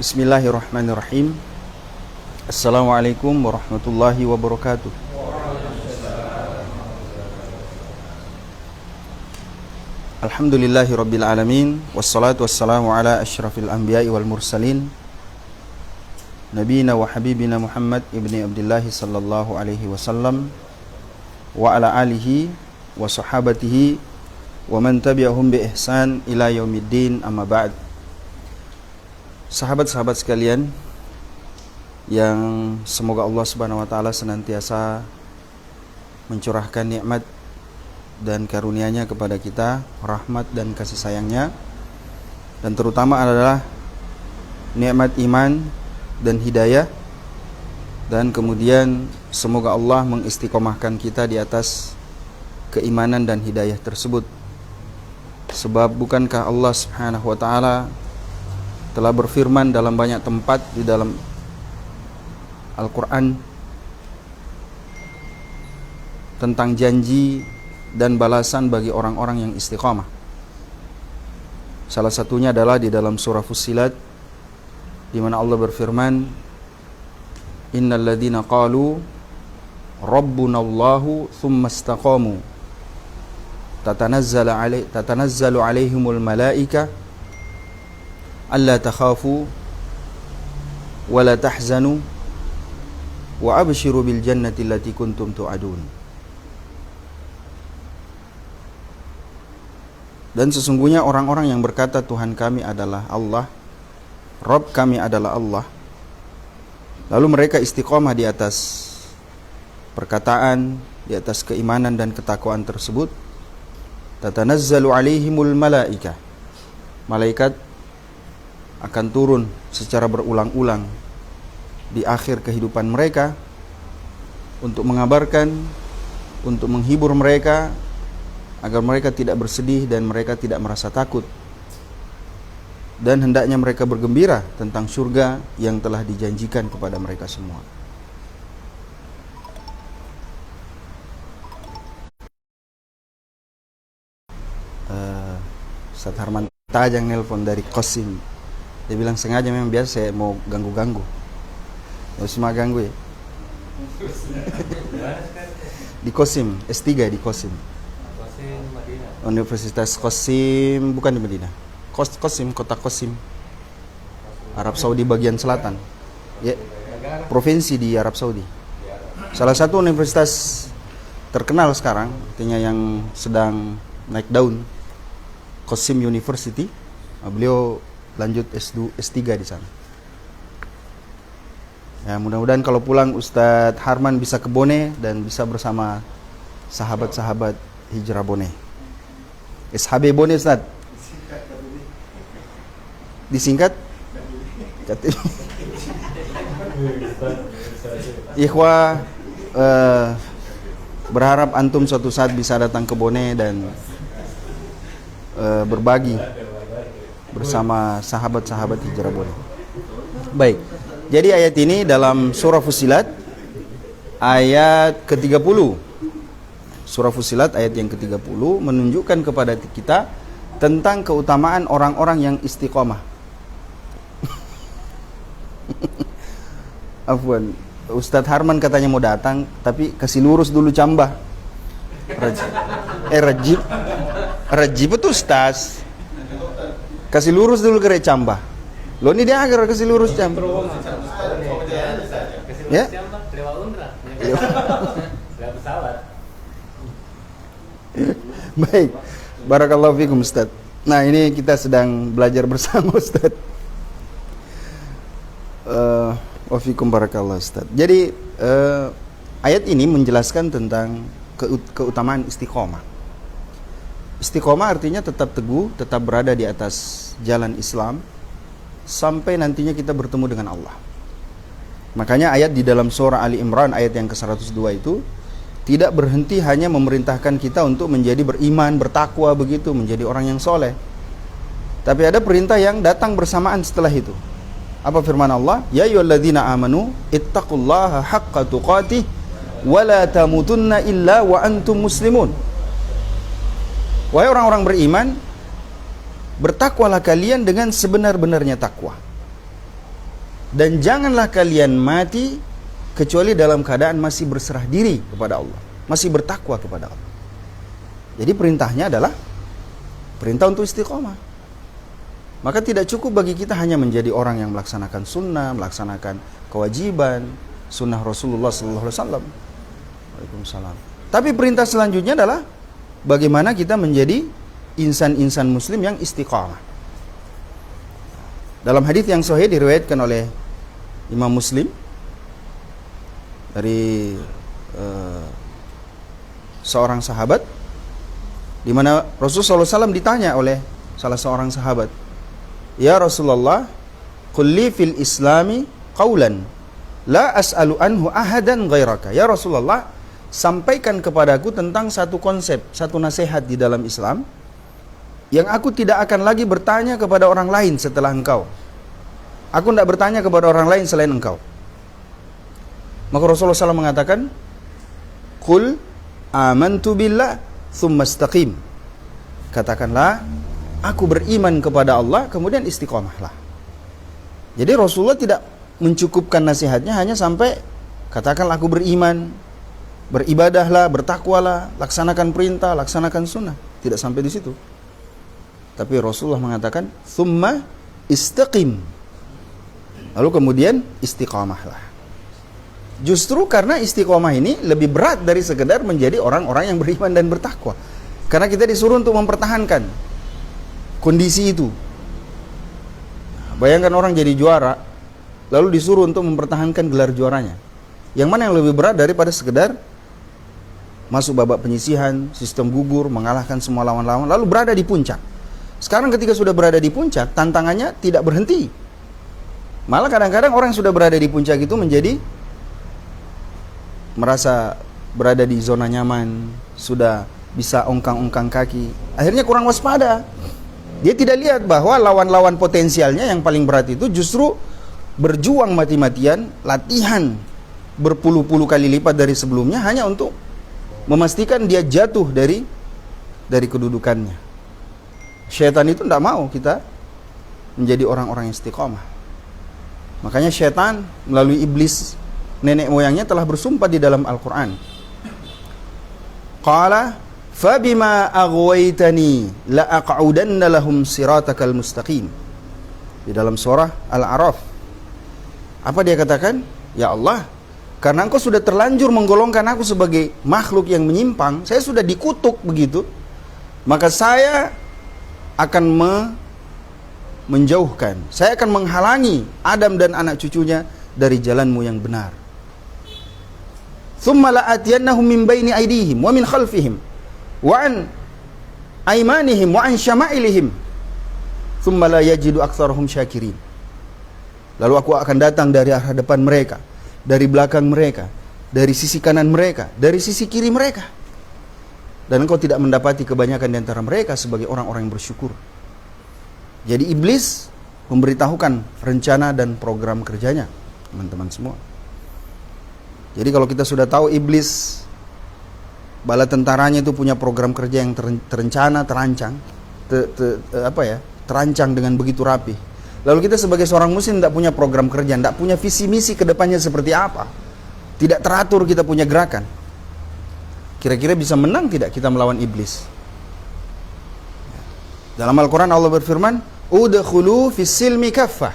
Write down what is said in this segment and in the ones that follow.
Bismillahirrahmanirrahim. Assalamualaikum warahmatullahi wabarakatuh. Alhamdulillahi rabbil alamin. Wassalatu wassalamu ala asyrafil anbiya'i wal mursalin, Nabiyina wa habibina Muhammad ibni Abdillahi sallallahu alaihi wasallam, wa ala alihi wa sahabatihi wa man tabi'ahum bi ihsan ila yaumiddin, amma ba'd. Sahabat-sahabat sekalian, yang semoga Allah Subhanahu wa taala senantiasa mencurahkan nikmat dan karunia-Nya kepada kita, rahmat dan kasih sayang-Nya, dan terutama adalah nikmat iman dan hidayah, dan kemudian semoga Allah mengistiqomahkan kita di atas keimanan dan hidayah tersebut. Sebab bukankah Allah Subhanahu wa taala telah berfirman dalam banyak tempat di dalam Al-Quran tentang janji dan balasan bagi orang-orang yang istiqamah. Salah satunya adalah di dalam surah Fussilat, di mana Allah berfirman, innal ladzina qalu rabbunallahu tsumma istaqamu tatanazzalu alaihimul malaika alla takhafu wa la tahzanu wa abshiru bil jannati allati kuntum tu'adun. Dan sesungguhnya orang-orang yang berkata Tuhan kami adalah Allah, Rabb kami adalah Allah, lalu mereka istiqomah di atas perkataan, di atas keimanan dan ketakwaan tersebut, tatanazzalu alaihimul malaika, malaikat akan turun secara berulang-ulang di akhir kehidupan mereka untuk mengabarkan, untuk menghibur mereka agar mereka tidak bersedih dan mereka tidak merasa takut, dan hendaknya mereka bergembira tentang surga yang telah dijanjikan kepada mereka semua. Ustaz Harman Tajang nelpon dari Qasim. Dia bilang sengaja, memang biasa saya mau ganggu-ganggu. Ya semua ganggu ya. Di Qasim, S3 di Qasim. Universitas Qasim, bukan di Madinah. Qasim, kota Qasim. Arab Saudi bagian selatan. Ya, provinsi di Arab Saudi. Salah satu universitas terkenal sekarang, artinya yang sedang naik daun. Qasim University. Beliau lanjut S3 di sana. Ya, mudah-mudahan kalau pulang Ustadz Harman bisa ke Bone dan bisa bersama sahabat-sahabat Hijrah Bone. SHB Bone, Ustadz. Disingkat? Ikhwah, berharap antum suatu saat bisa datang ke Bone dan berbagi bersama sahabat-sahabat Hijrah Bone. Baik. Jadi ayat ini dalam surah Fussilat ayat ke-30. Surah Fussilat ayat yang ke-30 menunjukkan kepada kita tentang keutamaan orang-orang yang istiqomah. Afwan, Ustadz Harman katanya mau datang, tapi kasih lurus dulu cambah. Rajib itu Ustaz. Kasih lurus dulu ke cambah. Lo ini dia agar kasih lurus cambah. Ya? Baik. Barakallahu fikum Ustaz. Nah, ini kita sedang belajar bersama Ustaz. Wafikum barakallahu Ustaz. Jadi ayat ini menjelaskan tentang keutamaan istiqomah. Istiqomah artinya tetap teguh, tetap berada di atas jalan Islam sampai nantinya kita bertemu dengan Allah. Makanya ayat di dalam surah Ali Imran ayat yang ke-102 itu tidak berhenti hanya memerintahkan kita untuk menjadi beriman, bertakwa begitu, menjadi orang yang soleh. Tapi ada perintah yang datang bersamaan setelah itu. Apa firman Allah? Ya ayyuhalladzina amanu ittaqullaha haqqa tuqatih wa la tamutunna illa wa antum muslimun. Wahai orang-orang beriman, bertakwalah kalian dengan sebenar-benarnya takwa. Dan janganlah kalian mati kecuali dalam keadaan masih berserah diri kepada Allah, masih bertakwa kepada Allah. Jadi perintahnya adalah perintah untuk istiqomah. Maka tidak cukup bagi kita hanya menjadi orang yang melaksanakan sunnah, melaksanakan kewajiban, sunnah Rasulullah SAW. Waalaikumsalam. Tapi perintah selanjutnya adalah bagaimana kita menjadi insan-insan muslim yang istiqamah. Dalam hadis yang sahih diriwayatkan oleh Imam Muslim dari seorang sahabat, di mana Rasulullah SAW ditanya oleh salah seorang sahabat, "Ya Rasulullah, qul li fil islami qaulan la as'alu anhu ahadan ghairaka." Ya Rasulullah, sampaikan kepadaku tentang satu konsep, satu nasihat di dalam Islam yang aku tidak akan lagi bertanya kepada orang lain setelah engkau. Aku tidak bertanya kepada orang lain selain engkau. Maka Rasulullah SAW mengatakan, "Qul amantu billah thumma istaqim." Katakanlah, aku beriman kepada Allah, kemudian istiqomahlah. Jadi Rasulullah tidak mencukupkan nasihatnya hanya sampai katakanlah aku beriman, beribadahlah, bertakwalah, laksanakan perintah, laksanakan sunnah. Tidak sampai di situ. Tapi Rasulullah mengatakan, "Thumma istaqim." Lalu kemudian istiqomahlah. Justru karena istiqomah ini lebih berat dari sekedar menjadi orang-orang yang beriman dan bertakwa. Karena kita disuruh untuk mempertahankan kondisi itu. Bayangkan orang jadi juara, lalu disuruh untuk mempertahankan gelar juaranya. Yang mana yang lebih berat daripada sekedar masuk babak penyisihan, sistem gugur, mengalahkan semua lawan-lawan, lalu berada di puncak. Sekarang ketika sudah berada di puncak, tantangannya tidak berhenti. Malah kadang-kadang orang yang sudah berada di puncak itu menjadi merasa berada di zona nyaman, sudah bisa ongkang-ongkang kaki, akhirnya kurang waspada. Dia tidak lihat bahwa lawan-lawan potensialnya yang paling berat itu justru berjuang mati-matian, latihan berpuluh-puluh kali lipat dari sebelumnya hanya untuk memastikan dia jatuh dari kedudukannya. Syaitan itu tidak mau kita menjadi orang-orang yang istiqomah. Makanya syaitan melalui iblis nenek moyangnya telah bersumpah di dalam Al-Quran. Qala fabima aghwaytani la aq'udanna lahum siratakal mustaqim. Di dalam surah Al-A'raf. Apa dia katakan? Ya Allah, karena engkau sudah terlanjur menggolongkan aku sebagai makhluk yang menyimpang, saya sudah dikutuk begitu, maka saya akan menjauhkan, saya akan menghalangi Adam dan anak cucunya dari jalanmu yang benar. Thumma la'atiyannahum min baini aydihim wa min khalfihim wa an aymanihim wa an syama'ilihim thumma la yajidu aktsarahum syakirin. Lalu aku akan datang dari arah depan mereka, dari belakang mereka, dari sisi kanan mereka, dari sisi kiri mereka. Dan engkau tidak mendapati kebanyakan di antara mereka sebagai orang-orang yang bersyukur. Jadi iblis memberitahukan rencana dan program kerjanya, teman-teman semua. Jadi kalau kita sudah tahu iblis, bala tentaranya itu punya program kerja yang terencana, terancang, terancang dengan begitu rapi. Lalu kita sebagai seorang muslim tidak punya program kerja, tidak punya visi misi ke depannya seperti apa, tidak teratur kita punya gerakan. Kira-kira bisa menang tidak kita melawan iblis? Dalam Al-Quran Allah berfirman, "Udkhulu fis silmi kaffah."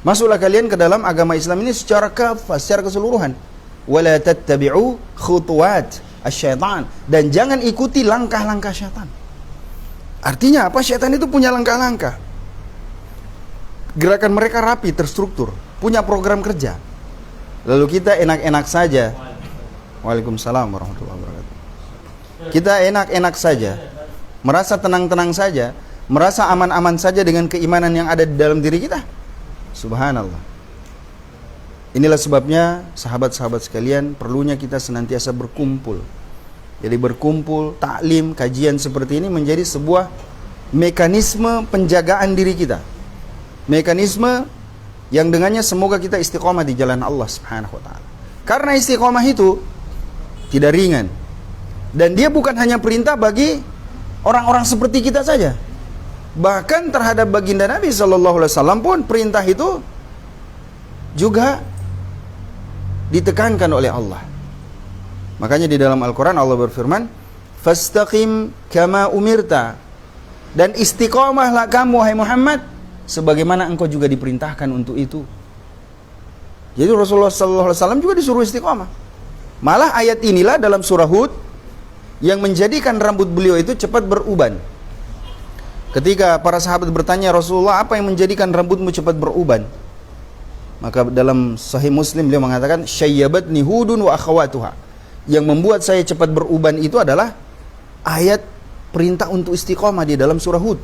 Masuklah kalian ke dalam agama Islam ini secara kaffah, secara keseluruhan. Wala tattabi'u khutuwat asyaitan, dan jangan ikuti langkah-langkah syaitan. Artinya apa? Syaitan itu punya langkah-langkah. Gerakan mereka rapi, terstruktur, punya program kerja. Lalu kita enak-enak saja. Waalaikumsalam warahmatullahi wabarakatuh. Kita enak-enak saja, merasa tenang-tenang saja, merasa aman-aman saja dengan keimanan yang ada di dalam diri kita. Subhanallah. Inilah sebabnya sahabat-sahabat sekalian, perlunya kita senantiasa berkumpul. Jadi berkumpul, taklim, kajian seperti ini menjadi sebuah mekanisme penjagaan diri kita. Mekanisme yang dengannya semoga kita istiqomah di jalan Allah Subhanahu wa taala. Karena istiqomah itu tidak ringan. Dan dia bukan hanya perintah bagi orang-orang seperti kita saja. Bahkan terhadap baginda Nabi sallallahu alaihi wasallam pun perintah itu juga ditekankan oleh Allah. Makanya di dalam Al-Qur'an Allah berfirman, "Fastaqim kama umirta." Dan istiqomahlah kamu wahai Muhammad sebagaimana engkau juga diperintahkan untuk itu. Jadi Rasulullah sallallahu alaihi wasallam juga disuruh istiqomah. Malah ayat inilah dalam surah Hud yang menjadikan rambut beliau itu cepat beruban. Ketika para sahabat bertanya, Rasulullah, apa yang menjadikan rambutmu cepat beruban? Maka dalam Sahih Muslim beliau mengatakan, "Syayyabatni Hudun wa akhawatuha." Yang membuat saya cepat beruban itu adalah ayat perintah untuk istiqomah di dalam surah Hud.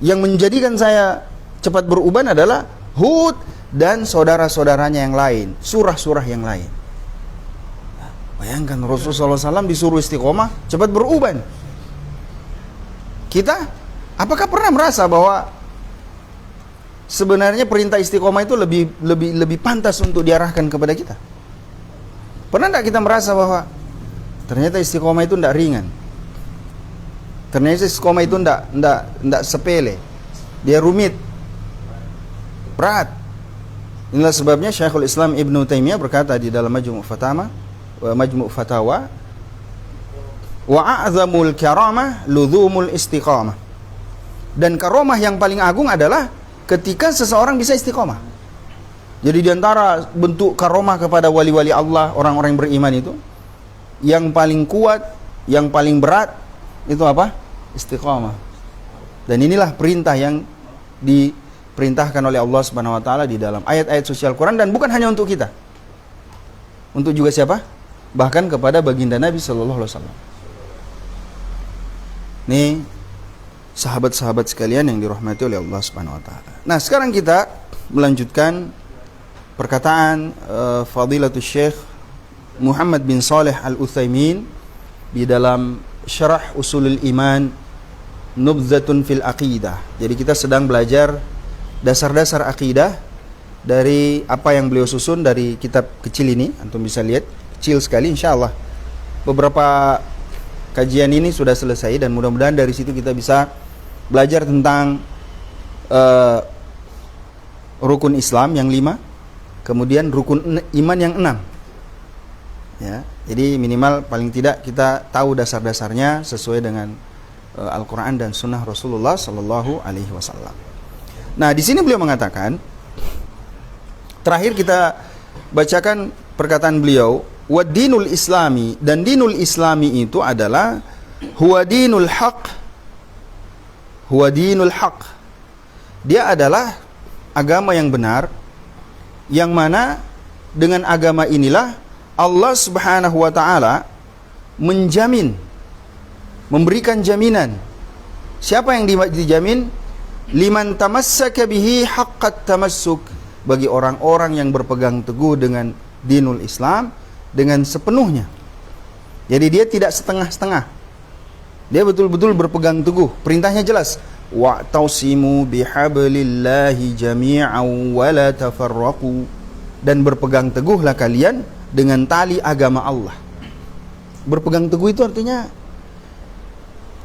Yang menjadikan saya cepat beruban adalah Hud dan saudara-saudaranya yang lain, surah-surah yang lain. Bayangkan Rasulullah SAW disuruh istiqomah, cepat beruban. Kita, apakah pernah merasa bahwa sebenarnya perintah istiqomah itu lebih pantas untuk diarahkan kepada kita? Pernah tidak kita merasa bahwa ternyata istiqomah itu tidak ringan? Ternyata istiqomah itu tidak sepele. Dia rumit, berat. Inilah sebabnya Syekhul Islam Ibnu Taimiyah berkata di dalam Majmu' Fatawa, wa a'zamul karamah luzumul istiqamah. Dan karamah yang paling agung adalah ketika seseorang bisa istiqamah. Jadi di antara bentuk karamah kepada wali-wali Allah, orang-orang yang beriman itu, yang paling kuat, yang paling berat itu apa? Istiqamah. Dan inilah perintah yang diperintahkan oleh Allah Subhanahu wa taala di dalam ayat-ayat suci Al-Qur'an, dan bukan hanya untuk kita. Untuk juga siapa? Bahkan kepada baginda Nabi sallallahu alaihi wasallam. Nih sahabat-sahabat sekalian yang dirahmati oleh Allah Subhanahu wa taala. Nah, sekarang kita melanjutkan perkataan Fadilatul Syekh Muhammad bin Shalih Al-Utsaimin di dalam Syarah Ushulul Iman Nubzatun fil Aqidah. Jadi kita sedang belajar dasar-dasar akidah dari apa yang beliau susun dari kitab kecil ini. Antum bisa lihat, kecil sekali, insyaallah. Beberapa kajian ini sudah selesai dan mudah-mudahan dari situ kita bisa belajar tentang rukun Islam yang 5, kemudian rukun iman yang 6. Ya, jadi minimal paling tidak kita tahu dasar-dasarnya sesuai dengan Al-Quran dan Sunnah Rasulullah Sallallahu Alaihi Wasallam. Nah, di sini beliau mengatakan, terakhir kita bacakan perkataan beliau, wa dinul islami, dan dinul islami itu adalah huwa dinul haq, huwa dinul haq. Dia adalah agama yang benar, yang mana dengan agama inilah Allah Subhanahu wa taala menjamin, memberikan jaminan. Siapa yang dijamin? Liman tamassaka bihi haqqat tamassuk, bagi orang-orang yang berpegang teguh dengan dinul Islam dengan sepenuhnya. Jadi dia tidak setengah-setengah. Dia betul-betul berpegang teguh. Perintahnya jelas. Wa'tasimu bihablillahi jami'an wa la tafarraqu. Dan berpegang teguhlah kalian dengan tali agama Allah. Berpegang teguh itu artinya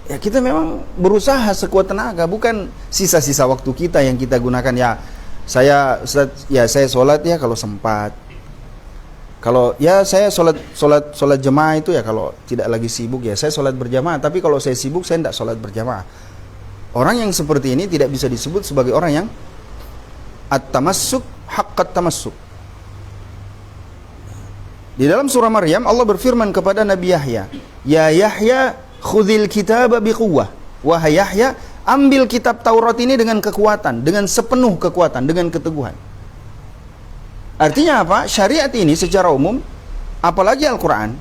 ya kita memang berusaha sekuat tenaga, bukan sisa-sisa waktu kita yang kita gunakan. Ya saya sholat ya kalau sempat. Kalau ya saya sholat jemaah itu ya kalau tidak lagi sibuk ya saya sholat berjamaah. Tapi kalau saya sibuk saya tidak sholat berjamaah. Orang yang seperti ini tidak bisa disebut sebagai orang yang at-tamassuk haqqat tamassuk. Di dalam surah Maryam Allah berfirman kepada Nabi Yahya, "Ya Yahya, khudhil kitaba biquwwah." Wahai Yahya, ambil kitab Taurat ini dengan kekuatan, dengan sepenuh kekuatan, dengan keteguhan. Artinya apa? Syariat ini secara umum, apalagi Al-Quran,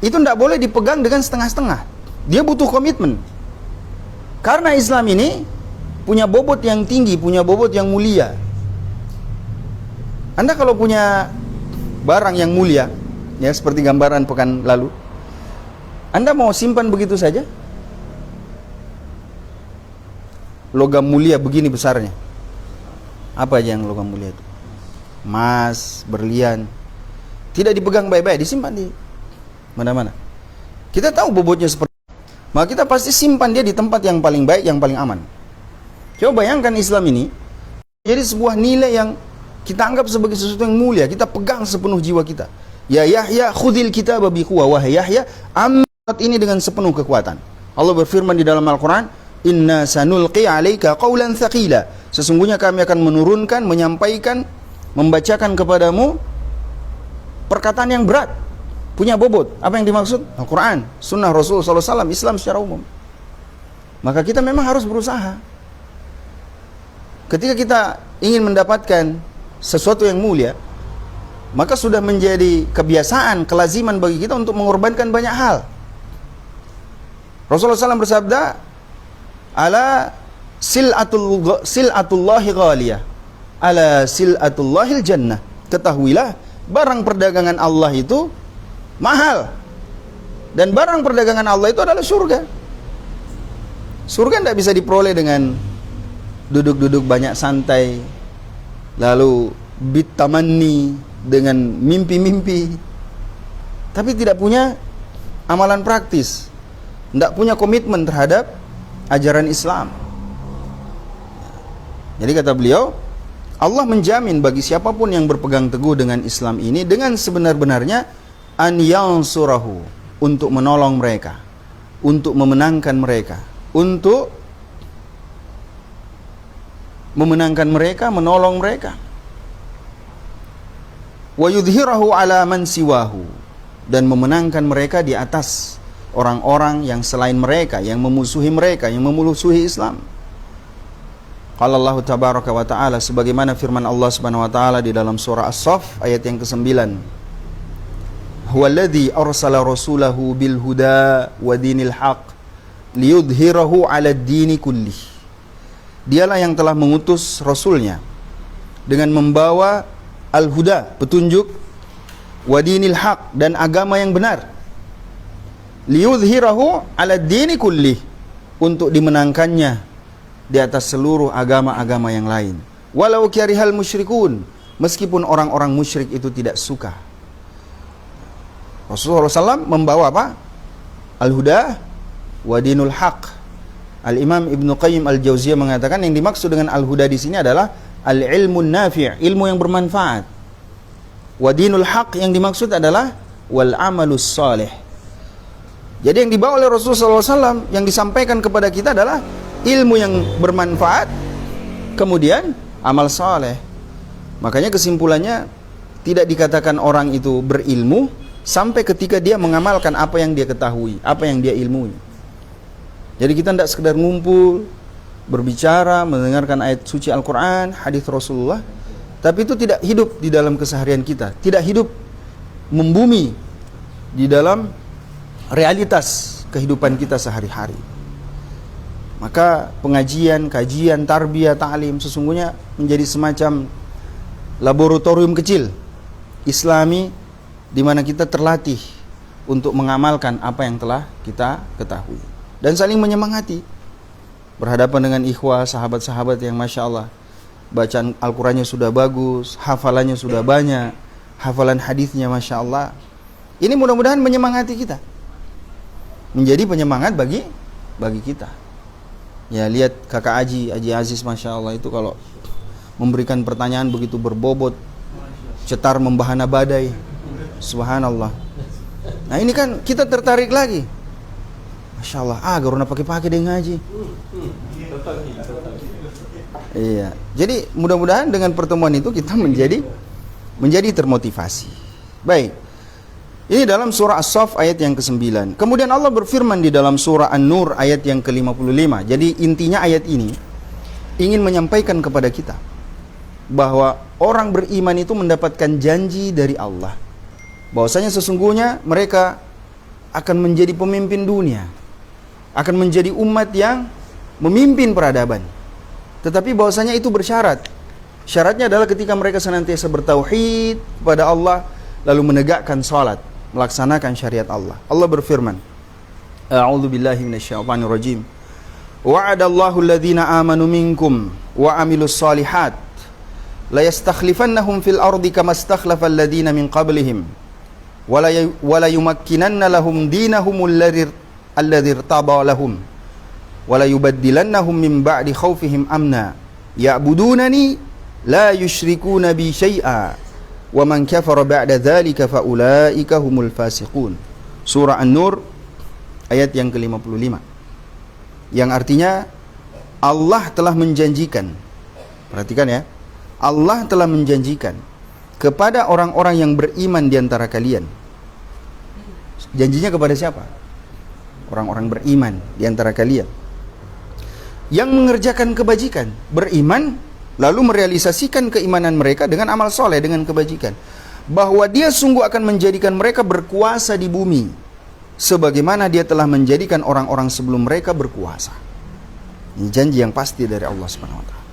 itu tidak boleh dipegang dengan setengah-setengah. Dia butuh komitmen. Karena Islam ini punya bobot yang tinggi, punya bobot yang mulia. Anda kalau punya barang yang mulia, ya seperti gambaran pekan lalu, Anda mau simpan begitu saja? Logam mulia begini besarnya. Apa aja yang logam mulia itu? Emas, berlian. Tidak dipegang baik-baik, disimpan di mana-mana. Kita tahu bobotnya seperti apa. Maka kita pasti simpan dia di tempat yang paling baik, yang paling aman. Coba bayangkan Islam ini jadi sebuah nilai yang kita anggap sebagai sesuatu yang mulia, kita pegang sepenuh jiwa kita. Ya Yahya, khudil kitaba biquwwah, wahai Yahya, ambil ini dengan sepenuh kekuatan. Allah berfirman di dalam Al-Quran, inna sanulqi alaika qawlan thaqila. Sesungguhnya kami akan menurunkan, menyampaikan, membacakan kepadamu perkataan yang berat, punya bobot. Apa yang dimaksud? Al-Quran, sunnah Rasul SAW, Islam secara umum. Maka kita memang harus berusaha. Ketika kita ingin mendapatkan sesuatu yang mulia, maka sudah menjadi kebiasaan, kelaziman bagi kita untuk mengorbankan banyak hal. Rasulullah SAW bersabda, ala sil'atullahi ghaliyah, ala sil'atullahil jannah. Ketahuilah, barang perdagangan Allah itu mahal, dan barang perdagangan Allah itu adalah surga. Surga tidak bisa diperoleh dengan duduk-duduk banyak santai, lalu bitamanni, dengan mimpi-mimpi, tapi tidak punya amalan praktis, tidak punya komitmen terhadap ajaran Islam. Jadi kata beliau, Allah menjamin bagi siapapun yang berpegang teguh dengan Islam ini dengan sebenar-benarnya, an yansurahu, untuk menolong mereka, untuk memenangkan mereka, untuk memenangkan mereka, menolong mereka. Wa yudhirahu ala man siwahu, dan memenangkan mereka di atas orang-orang yang selain mereka, yang memusuhi mereka, yang memusuhi Islam. Qala Allah tabaraka wa ta'ala, sebagaimana firman Allah Subhanahu wa ta'ala di dalam surah As-Saff ayat yang ke-9. Huwallazi arsala rasulahu bil huda wa dinil haq liyudhhirahu 'ala ad-dini kullih. Dialah yang telah mengutus rasulnya dengan membawa al-huda, petunjuk, wa dinil haq, dan agama yang benar, liyudhhirahu 'ala ad-dini kullih, untuk dimenangkannya di atas seluruh agama-agama yang lain. Walau karihal musyrikun, meskipun orang-orang musyrik itu tidak suka. Rasulullah SAW membawa apa? Al-huda wa dinul haq. Al-Imam Ibnu Qayyim Al-Jauziyah mengatakan yang dimaksud dengan al-huda di sini adalah al-ilmun nafi', ilmu yang bermanfaat. Wa dinul haq yang dimaksud adalah wal amalus salih. Jadi yang dibawa oleh Rasulullah SAW, yang disampaikan kepada kita adalah ilmu yang bermanfaat, kemudian amal saleh. Makanya kesimpulannya, tidak dikatakan orang itu berilmu sampai ketika dia mengamalkan apa yang dia ketahui, apa yang dia ilmui. Jadi kita tidak sekedar ngumpul, berbicara, mendengarkan ayat suci Al-Quran, hadis Rasulullah, tapi itu tidak hidup di dalam keseharian kita, tidak hidup membumi di dalam realitas kehidupan kita sehari-hari. Maka pengajian, kajian, tarbiyah, ta'lim sesungguhnya menjadi semacam laboratorium kecil Islami, di mana kita terlatih untuk mengamalkan apa yang telah kita ketahui dan saling menyemangati. Berhadapan dengan ikhwah, sahabat-sahabat yang Masya Allah, bacaan Al-Qurannya sudah bagus, hafalannya sudah banyak, hafalan hadisnya Masya Allah. Ini mudah-mudahan menyemangati kita, menjadi penyemangat bagi kita. Ya, lihat kakak Aji Aziz Masya Allah itu kalau memberikan pertanyaan begitu berbobot, cetar membahana badai, subhanallah. Nah ini kan kita tertarik lagi, Masya Allah, garuna pakai dia ngaji. Iya, jadi mudah-mudahan dengan pertemuan itu kita menjadi termotivasi. Baik, ini dalam surah As-Saff ayat yang ke-9. Kemudian Allah berfirman di dalam surah An-Nur ayat yang ke-55. Jadi intinya ayat ini ingin menyampaikan kepada kita bahwa orang beriman itu mendapatkan janji dari Allah, bahwasanya sesungguhnya mereka akan menjadi pemimpin dunia, akan menjadi umat yang memimpin peradaban. Tetapi bahwasanya itu bersyarat. Syaratnya adalah ketika mereka senantiasa bertauhid kepada Allah, lalu menegakkan salat, melaksanakan syariat Allah. Allah berfirman, A'udzu billahi minasyaitonir rajim. Wa'adallahu alladhina amanu minkum wa amilus solihat la yastakhlifannahum fil ardi kama istakhlafal ladzina min qablihim wala yumakkinanna lahum dinahum alladhi irtada lahum wala yubaddilannahum min ba'di khawfihim amna ya'budunani la yusyrikuna bi syai'a wa man kafara ba'da dzalika fa ulaika humul fasiqun. Surah An-Nur ayat yang ke-55. Yang artinya Allah telah menjanjikan, perhatikan ya, Allah telah menjanjikan kepada orang-orang yang beriman di antara kalian. Janjinya kepada siapa? Orang-orang beriman di antara kalian yang mengerjakan kebajikan, beriman lalu merealisasikan keimanan mereka dengan amal soleh, dengan kebajikan, bahwa dia sungguh akan menjadikan mereka berkuasa di bumi sebagaimana dia telah menjadikan orang-orang sebelum mereka berkuasa. Ini janji yang pasti dari Allah Subhanahu wa taala.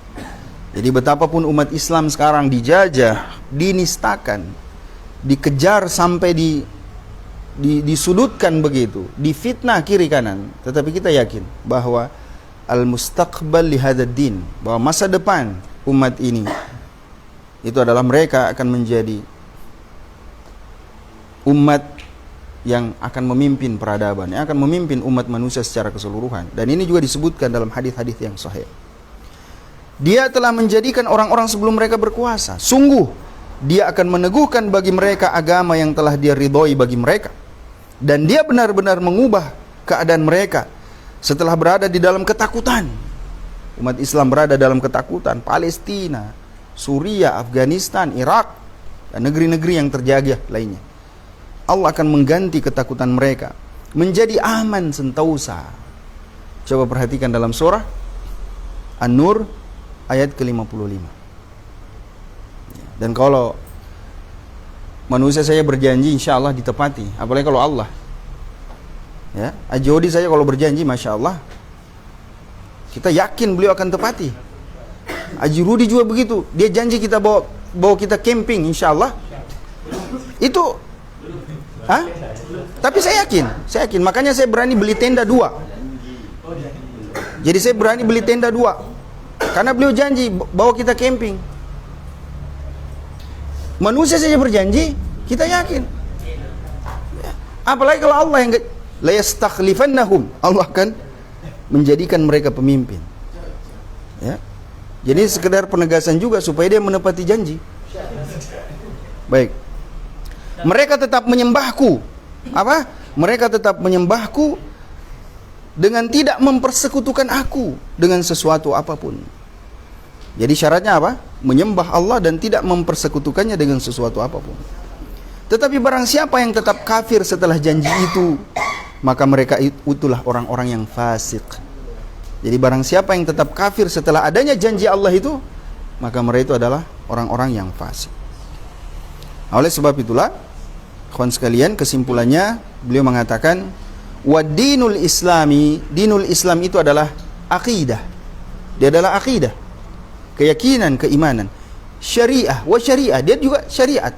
Jadi betapapun umat Islam sekarang dijajah, dinistakan, dikejar sampai disudutkan begitu, difitnah kiri kanan, tetapi kita yakin bahwa al-mustaqbal li hadzal din, bahwa masa depan umat ini itu adalah mereka akan menjadi umat yang akan memimpin peradaban, yang akan memimpin umat manusia secara keseluruhan. Dan ini juga disebutkan dalam hadis-hadis yang sahih. Dia telah menjadikan orang-orang sebelum mereka berkuasa. Sungguh dia akan meneguhkan bagi mereka agama yang telah dia ridhoi bagi mereka, dan dia benar-benar mengubah keadaan mereka setelah berada di dalam ketakutan. Umat Islam berada dalam ketakutan. Palestina, Suriah, Afghanistan, Irak, dan negeri-negeri yang terjajah lainnya. Allah akan mengganti ketakutan mereka menjadi aman sentosa. Coba perhatikan dalam surah An-Nur ayat ke-55. Dan kalau manusia saya berjanji, insya Allah ditepati. Apalagi kalau Allah, ya, Ajodi saya kalau berjanji, masya Allah, kita yakin beliau akan tepati. Haji Rudi juga begitu, dia janji kita bawa kita camping, insya Allah itu. Tapi saya yakin, makanya saya berani beli tenda 2. Jadi saya berani beli tenda 2 karena beliau janji bawa kita camping. Manusia saja berjanji, kita yakin. Apalagi kalau Allah yang la yastakhlifannahum, Allah akan menjadikan mereka pemimpin. Ya. Jadi sekedar penegasan juga supaya dia menepati janji. Baik. Mereka tetap menyembahku. Apa? Mereka tetap menyembahku dengan tidak mempersekutukan aku dengan sesuatu apapun. Jadi syaratnya apa? Menyembah Allah dan tidak mempersekutukannya dengan sesuatu apapun. Tetapi barang siapa yang tetap kafir setelah janji itu, maka mereka itulah orang-orang yang fasik. Jadi barang siapa yang tetap kafir setelah adanya janji Allah itu, maka mereka itu adalah orang-orang yang fasik. Oleh sebab itulah, kawan sekalian, kesimpulannya beliau mengatakan, dinul Islami, dinul Islam itu adalah akidah. Dia adalah akidah, keyakinan, keimanan. Syariah, syariah, dia juga syariat.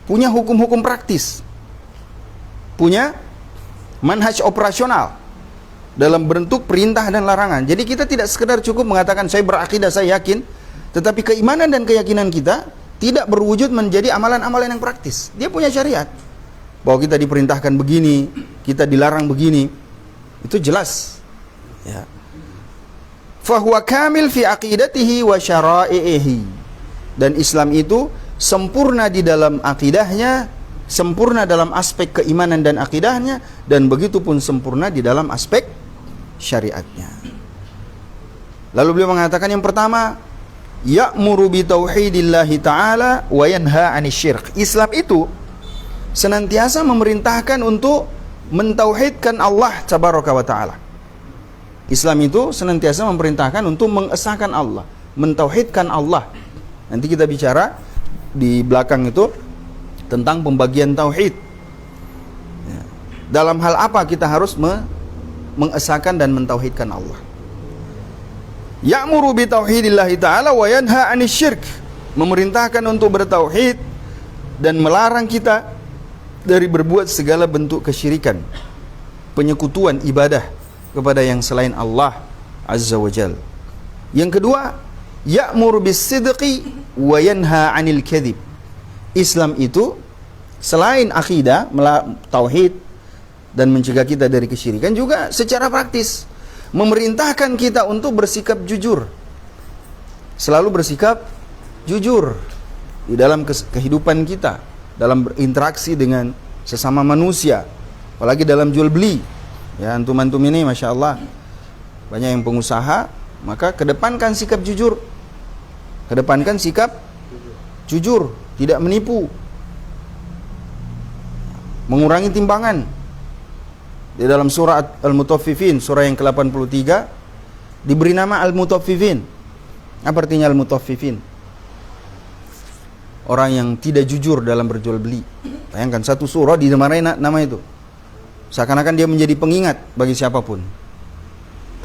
Punya hukum-hukum praktis, punya manhaj operasional dalam bentuk perintah dan larangan. Jadi kita tidak sekedar cukup mengatakan saya berakidah, saya yakin, tetapi keimanan dan keyakinan kita tidak berwujud menjadi amalan-amalan yang praktis. Dia punya syariat, bahwa kita diperintahkan begini, kita dilarang begini. Itu jelas, ya. Fahuwa kamil fi aqidatihi wa syara'ihi. Dan Islam itu sempurna di dalam akidahnya, sempurna dalam aspek keimanan dan akidahnya, dan begitu pun sempurna di dalam aspek syariatnya. Lalu beliau mengatakan yang pertama, ya'muru bi tauhidillahi ta'ala wa yanha 'anil syirk. Islam itu senantiasa memerintahkan untuk mentauhidkan Allah tabaraka wa ta'ala. Islam itu senantiasa memerintahkan untuk mengesahkan Allah, mentauhidkan Allah. Nanti kita bicara di belakang itu tentang pembagian tauhid. Ya. Dalam hal apa kita harus mengesahkan dan mentauhidkan Allah? Ya'muru bi tauhidillahi ta'ala wa yanha 'anil syirk. Memerintahkan untuk bertauhid dan melarang kita dari berbuat segala bentuk kesyirikan, penyekutuan ibadah kepada yang selain Allah Azza wa Jal. Yang kedua, ya'muru bis sidqi wa yanha 'anil kadhib. Islam itu Selain akidah, tauhid dan mencegah kita dari kesyirikan, juga secara praktis memerintahkan kita untuk bersikap jujur. Selalu bersikap jujur di dalam kehidupan kita, dalam berinteraksi dengan sesama manusia, apalagi dalam jual beli. Ya, antum-antum ini Masya Allah banyak yang pengusaha, maka kedepankan sikap jujur. Kedepankan sikap jujur, tidak menipu, mengurangi timbangan. Di dalam surah Al-Mutaffifin, surah yang ke-83, diberi nama Al-Mutaffifin. Apa artinya Al-Mutaffifin? Orang yang tidak jujur dalam berjual beli. Bayangkan satu surah dinamai nama itu. Seakan-akan dia menjadi pengingat bagi siapapun,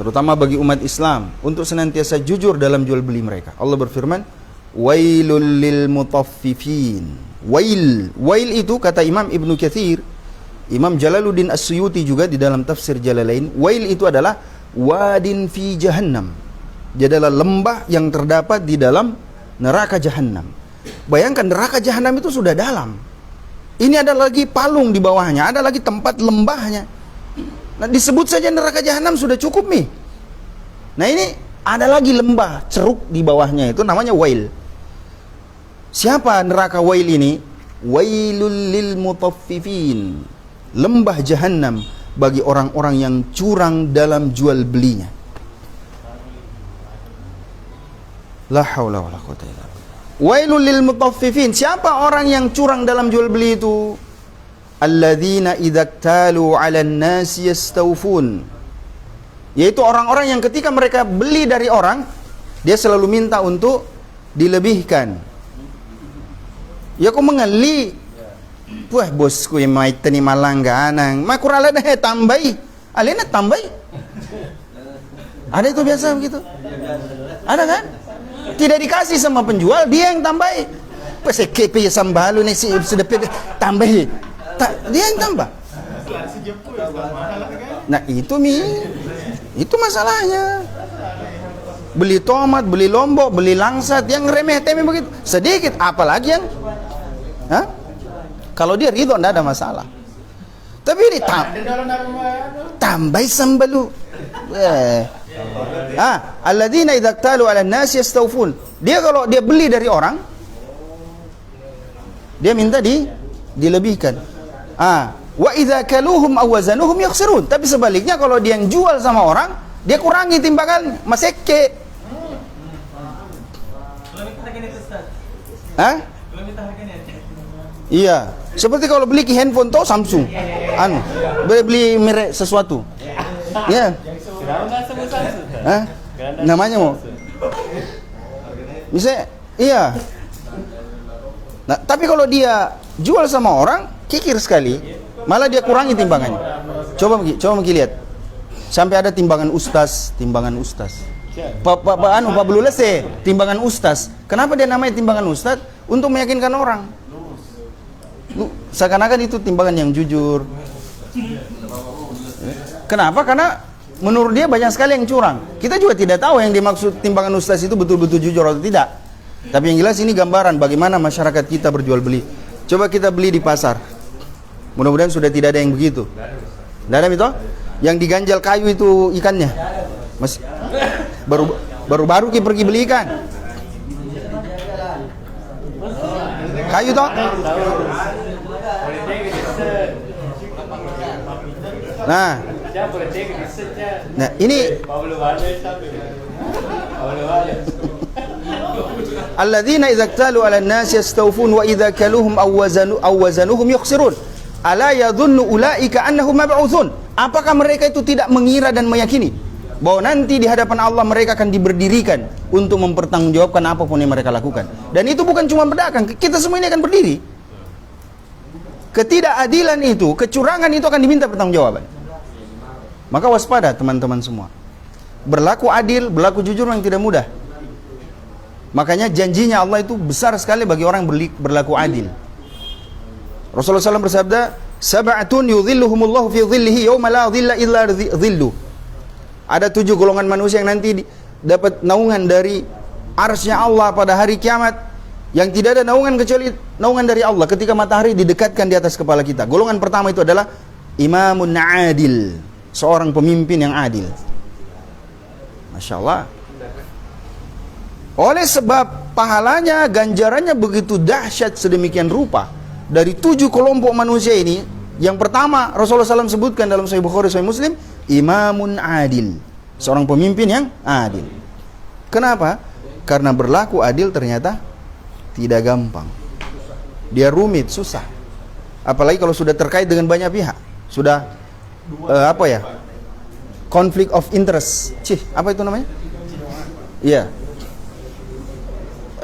terutama bagi umat Islam, untuk senantiasa jujur dalam jual beli mereka. Allah berfirman, "Wailul lil mutaffifin." Wail itu kata Imam Ibnu Katsir, Imam Jalaluddin As-Suyuti juga di dalam tafsir Jalalain, wail itu adalah wadin fi jahannam. Dia adalah lembah yang terdapat di dalam neraka Jahannam. Bayangkan neraka Jahannam itu sudah dalam. Ini ada lagi palung di bawahnya, ada lagi tempat lembahnya. Nah, disebut saja neraka Jahannam sudah cukup nih. Nah, ini ada lagi lembah ceruk di bawahnya, itu namanya wail. Siapa neraka wail ini? Wailul lil mutaffifin. Lembah Jahannam bagi orang-orang yang curang dalam jual belinya. La haula wala quwwata illa billah. Wailul lil mutaffifin. Siapa orang yang curang dalam jual beli itu? Alladzina idza ktalu 'alan nasi yastawfun. Yaitu orang-orang yang ketika mereka beli dari orang, dia selalu minta untuk dilebihkan. Ya kau mengali. Wah bosku yang mai tani malangganang. Makurala dah tambai. Alena tambai. Ada itu biasa begitu? Ada kan? Tidak dikasih sama penjual, dia yang tambahi. PSKP sambalu nih si sedepet tambahi. Dia yang tambah. Nah, itu masalahnya. Beli tomat, beli lombok, beli langsat yang remeh-temeh begitu. Sedikit, apalagi yang kalau dia ridho enggak ada masalah. Tapi ini tambahi sambalu. Alladzina idza ktalu 'alan nasi yastawfun. Dia kalau dia beli dari orang, dia minta dilebihkan. Wa idza kaluhum aw wazanuhum yakhsirun. Tapi sebaliknya kalau dia yang jual sama orang, dia kurangi timbangan, masekke. Iya, seperti kalau beli handphone toh Samsung. Beli merek sesuatu. Ya. Namanya mau. Misalnya, iya. Nah, tapi kalau dia jual sama orang, kikir sekali, malah dia kurangi timbangannya. Coba lihat. Sampai ada timbangan ustaz. Pak Belulese, timbangan ustaz. Kenapa dia namanya timbangan ustaz? Untuk meyakinkan orang. Seakan-akan itu timbangan yang jujur. Kenapa? Karena menurut dia banyak sekali yang curang. Kita juga tidak tahu yang dimaksud timbangan ustaz itu betul-betul jujur atau tidak. Tapi yang jelas ini gambaran bagaimana masyarakat kita berjual beli. Coba kita beli di pasar. Mudah-mudahan sudah tidak ada yang begitu. Tidak ada itu? Yang diganjal kayu itu ikannya. Masih baru kita pergi beli ikan. Kayu toh? Nah, ini alladzina idza ktalu 'alan nasi yastawfun wa idza kaluhum aw wazanuhum yakhsirun. Ala yadhunnu ulaika annahum mab'utsun. Apakah mereka itu tidak mengira dan meyakini bahwa nanti di hadapan Allah mereka akan diberdirikan untuk mempertanggungjawabkan apapun yang mereka lakukan. Dan itu bukan cuma pedagang, kita semua ini akan berdiri. Ketidakadilan itu, kecurangan itu akan diminta pertanggungjawaban. Maka waspada teman-teman semua. Berlaku adil, berlaku jujur yang tidak mudah. Makanya janjinya Allah itu besar sekali bagi orang yang berlaku adil. Rasulullah SAW bersabda, "Sab'atun yudhilluhumullahu fi dhillihi yawma la dhilla illa dhillu." Ada 7 golongan manusia yang nanti dapat naungan dari arsy-Nya Allah pada hari kiamat, yang tidak ada naungan kecuali naungan dari Allah ketika matahari didekatkan di atas kepala kita. Golongan pertama itu adalah imamun adil, seorang pemimpin yang adil. Masya Allah. Oleh sebab pahalanya, ganjarannya begitu dahsyat sedemikian rupa. Dari 7 kelompok manusia ini, yang pertama Rasulullah SAW sebutkan dalam Sahih Bukhari, Sahih Muslim, imamun adil, seorang pemimpin yang adil. Kenapa? Karena berlaku adil ternyata tidak gampang. Dia rumit, susah. Apalagi kalau sudah terkait dengan banyak pihak. Sudah conflict of interest. Apa itu namanya? Iya.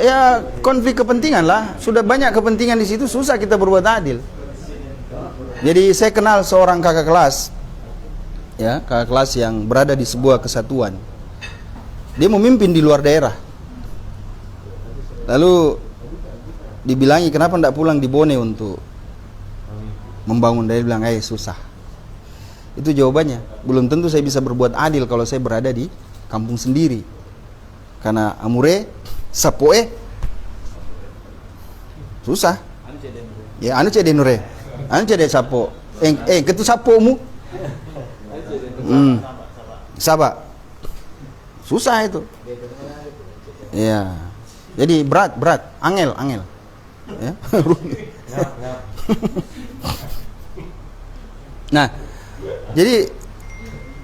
Ya, konflik kepentingan lah. Sudah banyak kepentingan di situ, susah kita berbuat adil. Jadi saya kenal seorang kakak kelas, ya, kakak kelas yang berada di sebuah kesatuan. Dia memimpin di luar daerah. Lalu dibilangi kenapa tidak pulang di Bone untuk membangun. Dia bilang, susah. Itu jawabannya. Belum tentu saya bisa berbuat adil kalau saya berada di kampung sendiri. Karena amure sapoe susah. Ya, anu cede nure. Anu cede sapo. Ketu sapomu. Sabak. Susah itu. Ya. Jadi berat, angel. Ya. Nah, jadi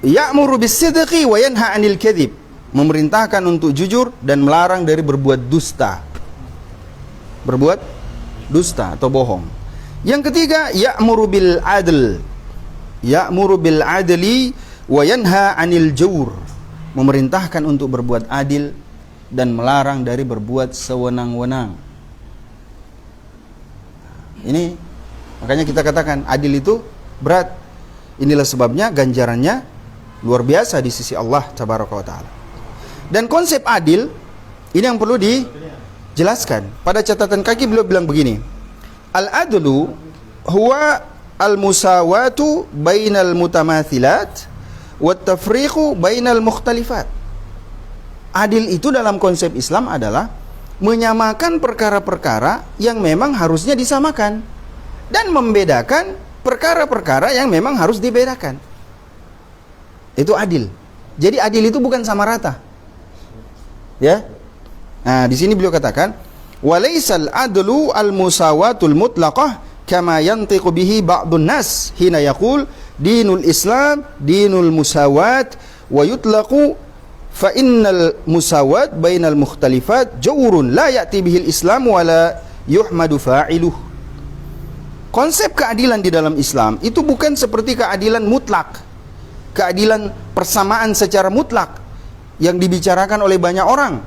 ya'muru bis-sidqi wa yanha 'anil kadzib, memerintahkan untuk jujur dan melarang dari berbuat dusta. Berbuat dusta atau bohong. Yang ketiga, ya'muru bil 'adl. Ya'muru bil 'adli wa yanha 'anil jawr, memerintahkan untuk berbuat adil dan melarang dari berbuat sewenang-wenang. Ini makanya kita katakan adil itu berat. Inilah sebabnya ganjarannya luar biasa di sisi Allah Tabaraka wa Ta'ala. Dan konsep adil ini yang perlu dijelaskan. Pada catatan kaki beliau bilang begini, al-adlu huwa al-musawatu bainal mutamathilat wat tafriqu bainal mukhtalifat. Adil itu dalam konsep Islam adalah menyamakan perkara-perkara yang memang harusnya disamakan dan membedakan perkara-perkara yang memang harus dibedakan. Itu adil. Jadi adil itu bukan sama rata. Ya. Nah, di sini beliau katakan, "Walaisal adlu al-musawatul mutlaqah kama yantiqu bihi ba'dun nas hina yaqul dinul Islam dinul musawat wa yutlaqu fa innal musawat bainal mukhtalifat jawrun la ya'ti bihil Islam wa la yuhmadu fa'iluh." Konsep keadilan di dalam Islam itu bukan seperti keadilan mutlak, keadilan persamaan secara mutlak yang dibicarakan oleh banyak orang,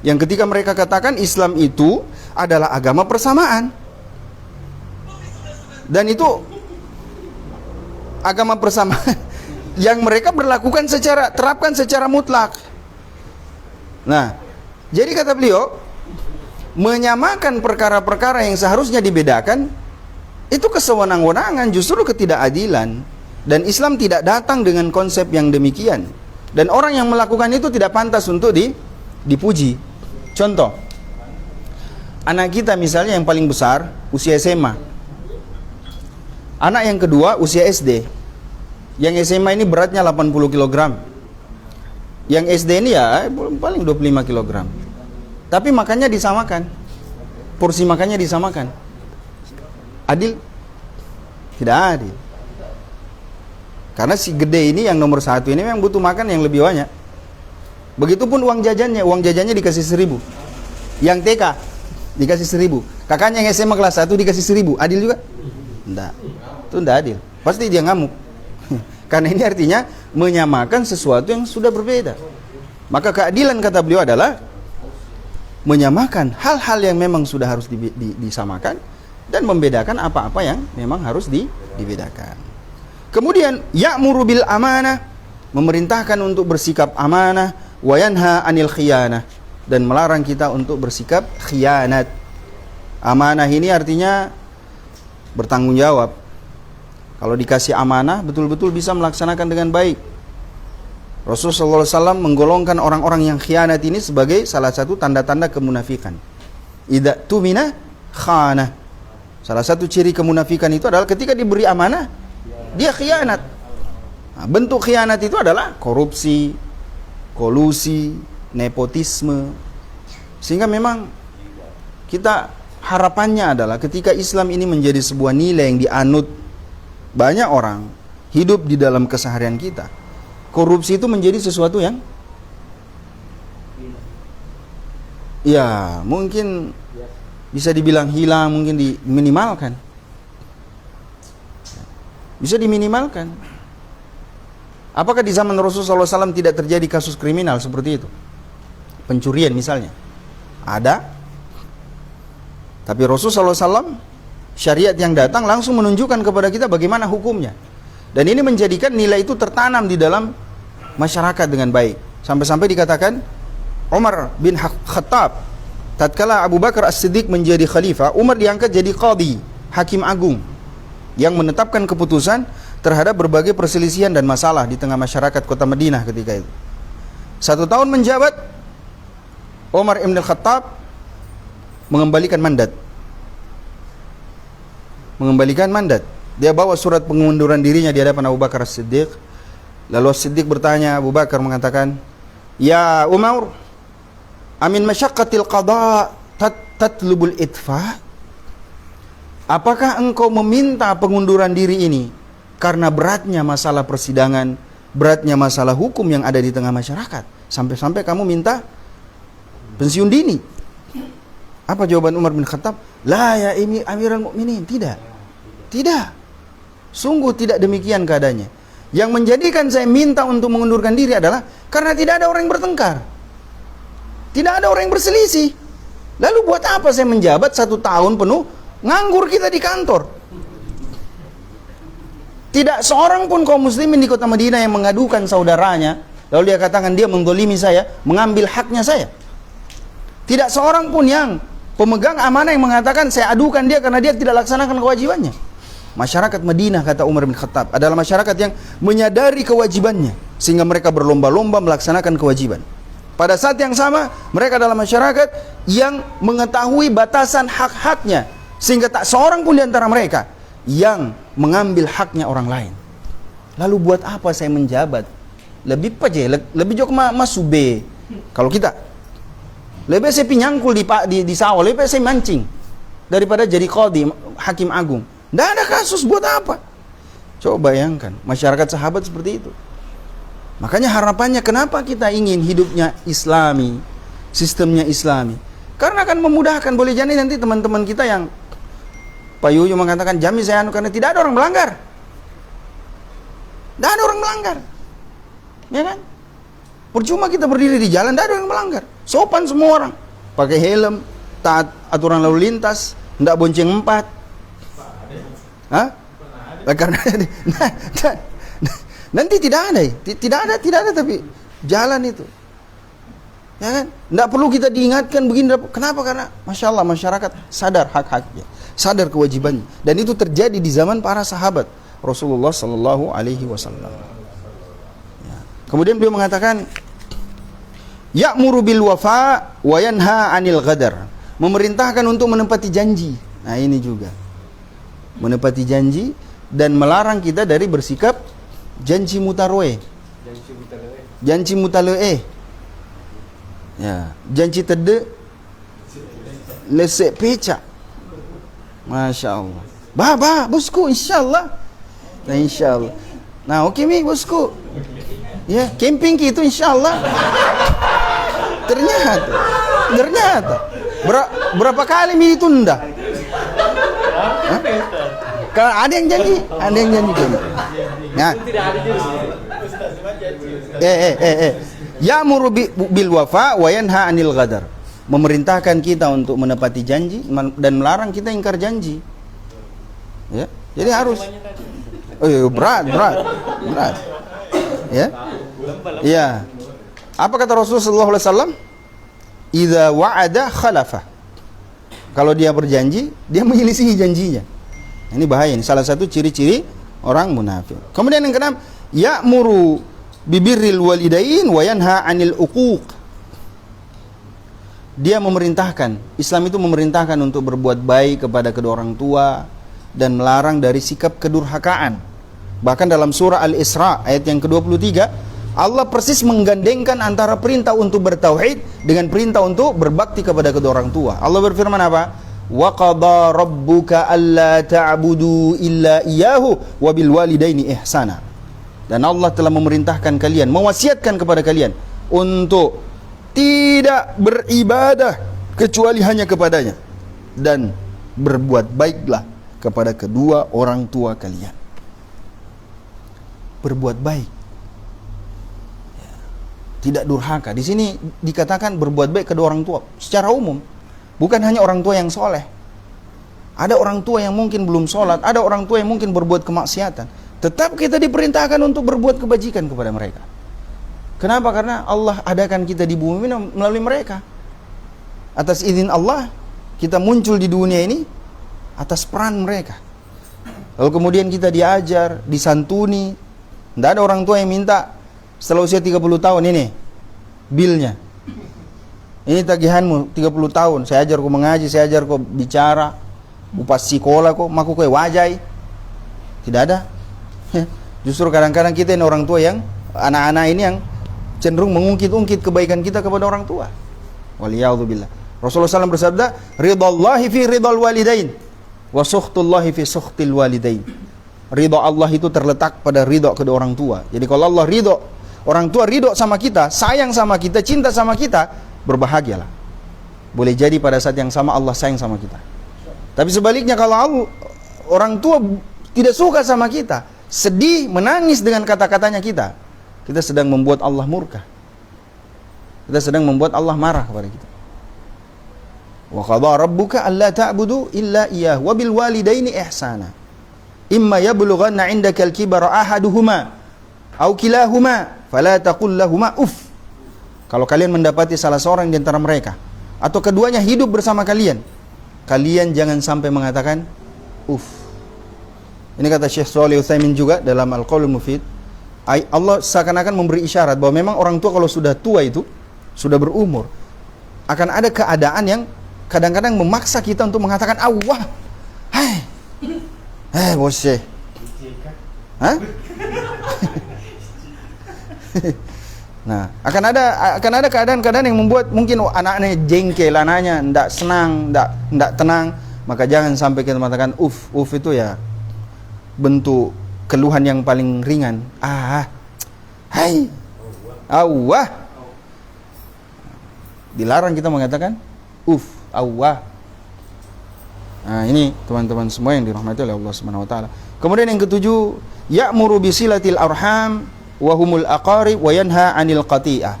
yang ketika mereka katakan Islam itu adalah agama persamaan, dan itu agama persamaan yang mereka terapkan secara mutlak. Nah, jadi kata beliau, menyamakan perkara-perkara yang seharusnya dibedakan itu kesewenang-wenangan, justru ketidakadilan. Dan Islam tidak datang dengan konsep yang demikian. Dan orang yang melakukan itu tidak pantas untuk dipuji. Contoh, anak kita misalnya yang paling besar usia SMA, anak yang kedua usia SD. Yang SMA ini beratnya 80 kg, yang SD ini ya paling 25 kg. Tapi makannya disamakan, porsi makannya disamakan. Adil? Tidak adil. Karena si gede ini yang nomor 1 ini memang butuh makan yang lebih banyak. Begitupun uang jajannya dikasih 1.000. Yang TK dikasih 1.000. Kakaknya yang SMA kelas 1 dikasih 1.000. Adil juga? Tidak. Itu tidak adil. Pasti dia ngamuk. Karena ini artinya menyamakan sesuatu yang sudah berbeda. Maka keadilan kata beliau adalah menyamakan hal-hal yang memang sudah harus disamakan dan membedakan apa-apa yang memang harus dibedakan. Kemudian ya'muru bil amanah, memerintahkan untuk bersikap amanah, wa yanha 'anil khiyanah, dan melarang kita untuk bersikap khianat. Amanah ini artinya bertanggung jawab. Kalau dikasih amanah betul-betul bisa melaksanakan dengan baik. Rasulullah SAW menggolongkan orang-orang yang khianat ini sebagai salah satu tanda-tanda kemunafikan. idza tumina khana. Salah satu ciri kemunafikan itu adalah ketika diberi amanah dia khianat. Nah, bentuk khianat itu adalah korupsi, kolusi, nepotisme. Sehingga memang kita harapannya adalah ketika Islam ini menjadi sebuah nilai yang dianut banyak orang hidup di dalam keseharian kita, korupsi itu menjadi sesuatu yang ya mungkin bisa dibilang hilang, mungkin diminimalkan. Bisa diminimalkan. Apakah di zaman Rasulullah SAW tidak terjadi kasus kriminal seperti itu? Pencurian misalnya. Ada. Tapi Rasulullah SAW, syariat yang datang langsung menunjukkan kepada kita bagaimana hukumnya. Dan ini menjadikan nilai itu tertanam di dalam masyarakat dengan baik. Sampai-sampai dikatakan, Umar bin Khattab, tatkala Abu Bakar As-Siddiq menjadi khalifah, Umar diangkat jadi qadhi, hakim agung, yang menetapkan keputusan terhadap berbagai perselisihan dan masalah di tengah masyarakat kota Madinah ketika itu. 1 tahun menjabat, Umar bin Khattab mengembalikan mandat. Dia bawa surat pengunduran dirinya di hadapan Abu Bakar As-Siddiq. Lalu As-Siddiq bertanya, Abu Bakar mengatakan, "Ya Umar, amin masyaqqatil qada tatlubul itfa?" Apakah engkau meminta pengunduran diri ini karena beratnya masalah persidangan, beratnya masalah hukum yang ada di tengah masyarakat, sampai-sampai kamu minta pensiun dini? Apa jawaban Umar bin Khattab? La ya Amirul Mukminin, tidak. Sungguh tidak demikian keadaannya. Yang menjadikan saya minta untuk mengundurkan diri adalah karena tidak ada orang yang bertengkar, tidak ada orang yang berselisih. Lalu buat apa saya menjabat 1 tahun penuh, nganggur kita di kantor? Tidak seorang pun kaum muslimin di kota Madinah yang mengadukan saudaranya, lalu dia katakan dia menggolimi saya, mengambil haknya saya. Tidak seorang pun yang pemegang amanah yang mengatakan saya adukan dia karena dia tidak laksanakan kewajibannya. Masyarakat Madinah, kata Umar bin Khattab, adalah masyarakat yang menyadari kewajibannya, sehingga mereka berlomba-lomba melaksanakan kewajiban. Pada saat yang sama, mereka adalah masyarakat yang mengetahui batasan hak-haknya, sehingga tak seorang pun di antara mereka yang mengambil haknya orang lain. Lalu buat apa saya menjabat? Lebih aja, lebih jauh masube. Kalau kita, lebih saya pinyangkul di sawah, lebih saya mancing daripada jadi qadhi, hakim agung. Tidak ada kasus, buat apa? Coba bayangkan, masyarakat sahabat seperti itu. Makanya harapannya kenapa kita ingin hidupnya Islami, sistemnya Islami? Karena akan memudahkan. Boleh jadi nanti teman-teman kita yang Pak Yuyu mengatakan jamin saya karena tidak ada orang melanggar. Tidak ada orang melanggar. Ya kan? Percuma kita berdiri di jalan, tidak ada orang melanggar. Sopan semua orang. Pakai helm, taat aturan lalu lintas, tidak bonceng 4. Hah? Karena nanti tidak ada tapi jalan itu. Ya kan? Tidak perlu kita diingatkan begini. Kenapa? Karena Masya Allah masyarakat sadar hak-haknya, sadar kewajibannya. Dan itu terjadi di zaman para sahabat Rasulullah Sallallahu Alaihi Wasallam. Ya. Kemudian beliau mengatakan, ya'muru bil wafa wa yanha 'anil ghadar. Memerintahkan untuk menepati janji. Nah ini juga. Menepati janji dan melarang kita dari bersikap janji mutaroe. Janji mutaloe. Ya, janji tede lesek pecah. Masya Allah. Bah, bosku, insyaallah. Nah, insyaallah. Nah, oke mi bosku. Ya, camping itu insyaallah. Ternyata. Berapa kali mi ditunda? Kalau ada yang janji. Nah. Ya'muru bil wafa wa yanha 'anil ghadar. Memerintahkan kita untuk menepati janji dan melarang kita ingkar janji. Ya. Jadi harus berat. Ya. Iya. Apa kata Rasulullah sallallahu alaihi wasallam? Idza wa'ada khalafa. Kalau dia berjanji, dia menyelisihi janjinya. Ini bahaya, ini salah satu ciri-ciri orang munafik. Kemudian yang keenam, ya'muru bibirril walidain wa yanha 'anil uquq. dia memerintahkan, Islam itu memerintahkan untuk berbuat baik kepada kedua orang tua dan melarang dari sikap kedurhakaan. Bahkan dalam surah Al-Isra ayat yang ke-23, Allah persis menggandengkan antara perintah untuk bertauhid dengan perintah untuk berbakti kepada kedua orang tua. Allah berfirman apa? Wa qada rabbuka alla ta'budu illa iyyahu wa bil walidaini ihsana. Dan Allah telah memerintahkan kalian, mewasiatkan kepada kalian untuk tidak beribadah kecuali hanya kepadanya, dan berbuat baiklah kepada kedua orang tua kalian. Berbuat baik, tidak durhaka. Di sini dikatakan berbuat baik kedua orang tua secara umum, bukan hanya orang tua yang soleh. Ada orang tua yang mungkin belum sholat, ada orang tua yang mungkin berbuat kemaksiatan, tetap kita diperintahkan untuk berbuat kebajikan kepada mereka. Kenapa? Karena Allah adakan kita di bumi melalui mereka. Atas izin Allah kita muncul di dunia ini atas peran mereka. Lalu kemudian kita diajar, disantuni. Tidak ada orang tua yang minta setelah usia 30 tahun ini bilnya, ini tagihanmu 30 tahun, saya ajar kau mengaji, saya ajar kau bicara, upah sekolah kau, maku kau wajai. Tidak ada. Justru kadang-kadang kita ini orang tua yang, anak-anak ini yang cenderung mengungkit-ungkit kebaikan kita kepada orang tua. Waliyadzubillah. Rasulullah SAW bersabda, ridallahi fi ridal walidain wa sukhtullahi fi sukhtil walidain. Ridha Allah itu terletak pada ridha kedua orang tua. Jadi kalau Allah ridha, orang tua ridha sama kita, sayang sama kita, cinta sama kita, berbahagialah. Boleh jadi pada saat yang sama Allah sayang sama kita. Tapi sebaliknya kalau orang tua tidak suka sama kita, sedih, menangis dengan kata-katanya kita sedang membuat Allah murka. Kita sedang membuat Allah marah kepada kita. Wa qadha rabbuka alla ta'budu illa iyyahu wa bil walidaini ihsana. Imma yablughanna 'indaka al-kibara ahaduhuma aw kilahuma fala taqul lahumā uff. Kalau kalian mendapati salah seorang di antara mereka atau keduanya hidup bersama kalian, kalian jangan sampai mengatakan uff. Ini kata Syekh Shalih Utsaimin juga dalam Al-Qaulul Mufid. Allah seakan-akan memberi isyarat bahwa memang orang tua kalau sudah tua itu, sudah berumur, akan ada keadaan yang kadang-kadang memaksa kita untuk mengatakan Allah. Bosnya. Hah? Nah, akan ada keadaan-keadaan yang membuat mungkin anaknya jengkel, anaknya tidak senang, tidak tenang, maka jangan sampai kita mengatakan uff itu ya bentuk keluhan yang paling ringan. Allah. Dilarang kita mengatakan Allah. Nah, ini teman-teman semua yang dirahmati oleh Allah Subhanahu wa taala. Kemudian yang ketujuh, ya'muru bisilatil arham wa humul aqarib wa yanha 'anil qati'ah.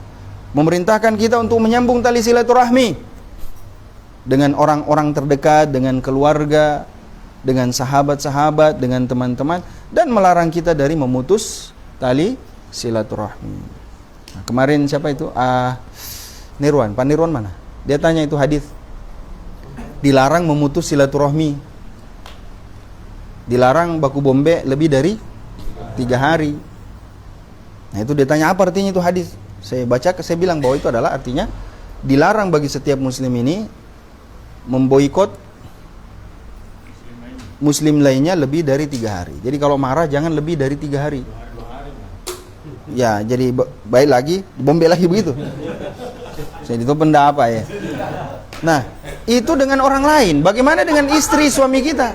Memerintahkan kita untuk menyambung tali silaturahmi dengan orang-orang terdekat, dengan keluarga, dengan sahabat-sahabat, dengan teman-teman, dan melarang kita dari memutus tali silaturahmi. Nah, kemarin siapa itu? Nirwan, Pak Nirwan mana? Dia tanya itu hadis. Dilarang memutus silaturahmi. Dilarang baku bombe lebih dari 3 hari. Nah, itu dia tanya apa artinya itu hadis. Saya baca, saya bilang bahwa itu adalah artinya dilarang bagi setiap muslim ini memboikot muslim lainnya lebih dari 3 hari. Jadi kalau marah jangan lebih dari 3 hari. Ya, jadi baik lagi, bombe lagi begitu. Jadi itu benda apa ya? Nah, itu dengan orang lain. Bagaimana dengan istri suami kita?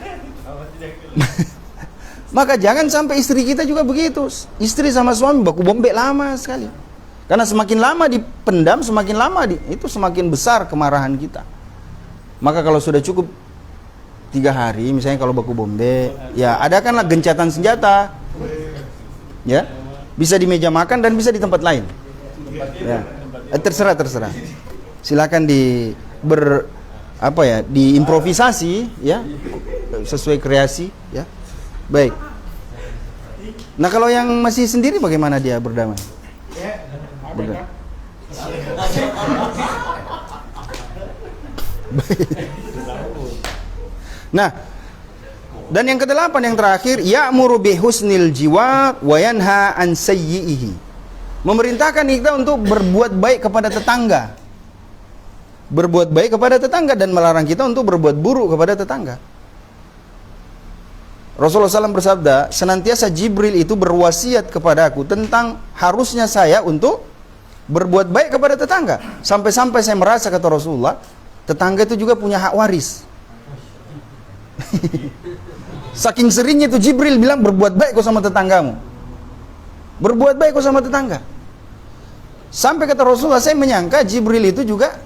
Maka jangan sampai istri kita juga begitu. Istri sama suami baku bombe lama sekali. Karena semakin lama dipendam, semakin lama itu semakin besar kemarahan kita. Maka kalau sudah cukup 3 hari, misalnya kalau baku bombe, ya adakanlah gencatan senjata. Ya, bisa di meja makan dan bisa di tempat lain. Ya, terserah. Silakan diimprovisasi, ya, sesuai kreasi, ya. Baik. Nah, kalau yang masih sendiri bagaimana dia berdamai? Baik. Nah, dan yang kedelapan, yang terakhir, ya'muru bihusnil jiwa wa yanha an sayyi'ihi. Memerintahkan kita untuk berbuat baik kepada tetangga. berbuat baik kepada tetangga dan melarang kita untuk berbuat buruk kepada tetangga. Rasulullah SAW bersabda, senantiasa Jibril itu berwasiat kepadaku tentang harusnya saya untuk berbuat baik kepada tetangga. Sampai-sampai saya merasa, kata Rasulullah, tetangga itu juga punya hak waris. Saking seringnya itu Jibril bilang, berbuat baik kau sama tetanggamu. Berbuat baik kau sama tetangga. Sampai kata Rasulullah, saya menyangka Jibril itu juga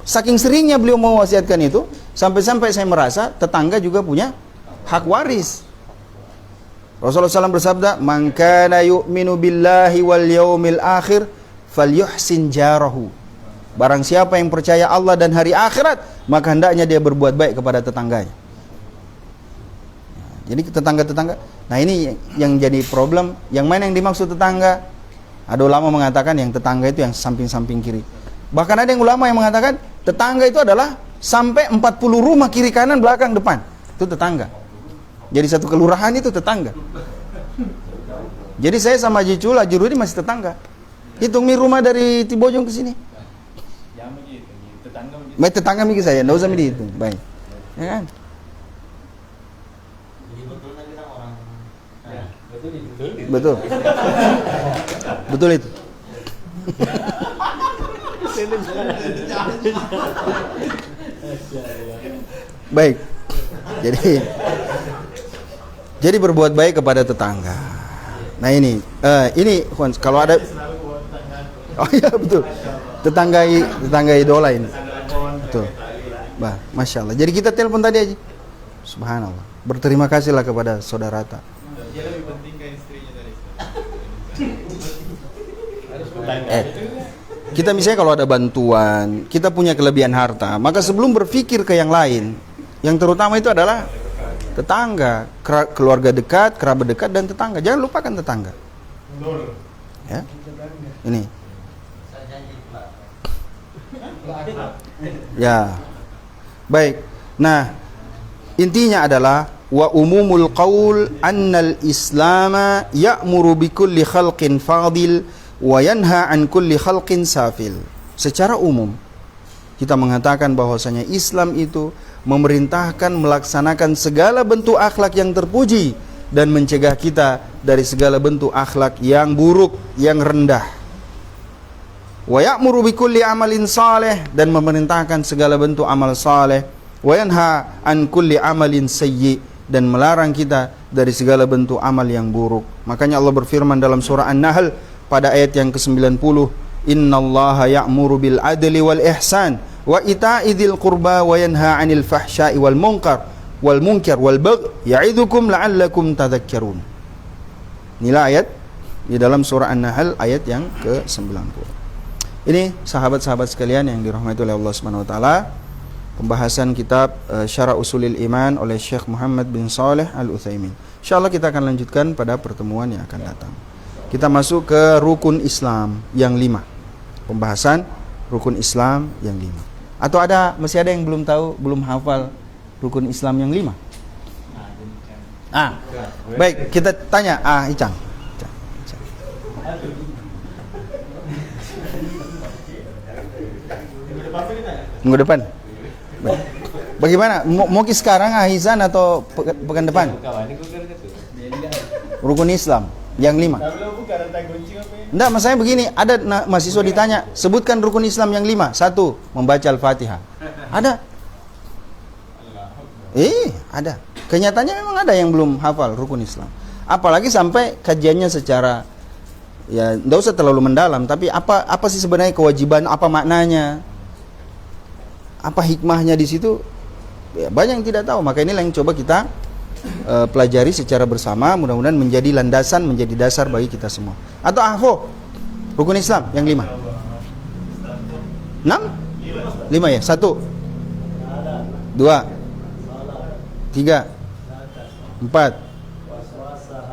saking seringnya beliau mewasiatkan itu, sampai-sampai saya merasa tetangga juga punya hak waris. Rasulullah SAW bersabda, "Man kana yu'minu billahi wal yaumil akhir falyuhsin jarahu." Barang siapa yang percaya Allah dan hari akhirat, maka hendaknya dia berbuat baik kepada tetangganya. Jadi tetangga-tetangga. Nah, ini yang jadi problem. Yang mana yang dimaksud tetangga? Ada ulama mengatakan yang tetangga itu yang samping-samping kiri. Bahkan ada yang ulama yang mengatakan tetangga itu adalah sampai 40 rumah kiri kanan belakang depan. Itu tetangga. Jadi satu kelurahan itu tetangga. Jadi saya sama Haji Cul, Haji Rudi masih tetangga. Hitung rumah dari Tibojong ke sini. Ya begitu, tetangga begitu. Baik tetangga mikir saya, enggak usah dihitung. Baik. Ya kan? Jadi betul tadi kita orang. Ya, betul. Betul. Betul itu. Baik. Jadi berbuat baik kepada tetangga. Nah ini kalau ada. Oh iya betul. Tetangga idola ini. Betul. Bah, Masya Allah. Jadi kita telepon tadi aja. Subhanallah. Berterima kasihlah kepada saudara Rata. Dia lebih penting ke istrinya dari Kita misalnya kalau ada bantuan, kita punya kelebihan harta, maka sebelum berpikir ke yang lain, yang terutama itu adalah tetangga, keluarga dekat, kerabat dekat, dan tetangga. Jangan lupakan tetangga. Ya, ini. Ya, baik. Nah, intinya adalah wa umumul qaul annal islama ya'muru bi kulli khalqin fadil wa yanha an kulli khalqin safil. Secara umum kita mengatakan bahwasanya Islam itu memerintahkan melaksanakan segala bentuk akhlak yang terpuji dan mencegah kita dari segala bentuk akhlak yang buruk, yang rendah. Wa ya'muru bi kulli amalin saleh, dan memerintahkan segala bentuk amal saleh. Wa yanha an kulli amalin sayyi, dan melarang kita dari segala bentuk amal yang buruk. Makanya Allah berfirman dalam surah An-Nahl pada ayat yang ke-90, "Innallaha ya'muru bil adli wal ihsan wa ita'i dzil qurba wa yanha 'anil fahsya'i wal munkar wal baghi ya'idukum la'allakum tadhakkarun." Inilah ayat di dalam surah An-Nahl ayat yang ke-90. Ini sahabat-sahabat sekalian yang dirahmati oleh Allah Subhanahu wa taala, pembahasan kitab Syarah Usulil Iman oleh Syekh Muhammad bin Shalih Al-Utsaimin. Insyaallah kita akan lanjutkan pada pertemuan yang akan datang. Kita masuk ke rukun Islam yang 5. Pembahasan rukun Islam yang 5. Atau masih ada yang belum tahu, belum hafal rukun Islam yang 5? Baik, kita tanya Icang. Minggu depan. Baik. Bagaimana? Mau sekarang Ahizan atau pekan depan? Rukun Islam yang 5. Enggak, masalahnya begini, ada mahasiswa ditanya, sebutkan rukun Islam yang 5. 1, membaca Al-Fatihah. Ada? Ada. Kenyataannya memang ada yang belum hafal rukun Islam. Apalagi sampai kajiannya secara, ya enggak usah terlalu mendalam, tapi apa sih sebenarnya kewajiban, apa maknanya, apa hikmahnya di situ, ya, banyak yang tidak tahu. Maka inilah yang coba kita pelajari secara bersama, mudah-mudahan menjadi landasan, menjadi dasar bagi kita semua. Atau rukun Islam yang 5. 6? 5 ya? 1 2 3 4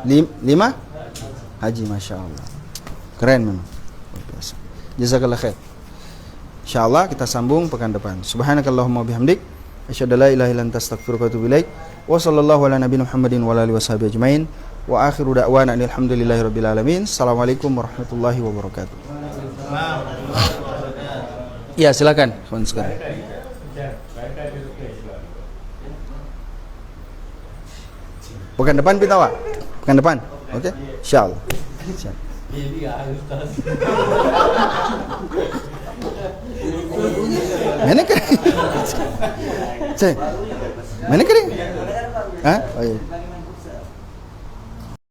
5 haji, Masya Allah, keren memang, biasa. Jazakallah khair. Insyaallah kita sambung pekan depan. Subhanakallahumma bihamdik, asyhadu an la ilaha illa anta astaghfiruka wa atubu ilaik. Wa sallallahu ala nabiyina Muhammadin wa ala alihi washabihi ajmain. Wa akhiru da'wana alhamdulillahirabbil alamin. Assalamualaikum warahmatullahi wabarakatuh. Ya silakan, kawan sekalian. Pekan depan Pitawa. Pekan depan. Oke. Insyaallah. Mana kering? Mana kering? Hah? Oh iya.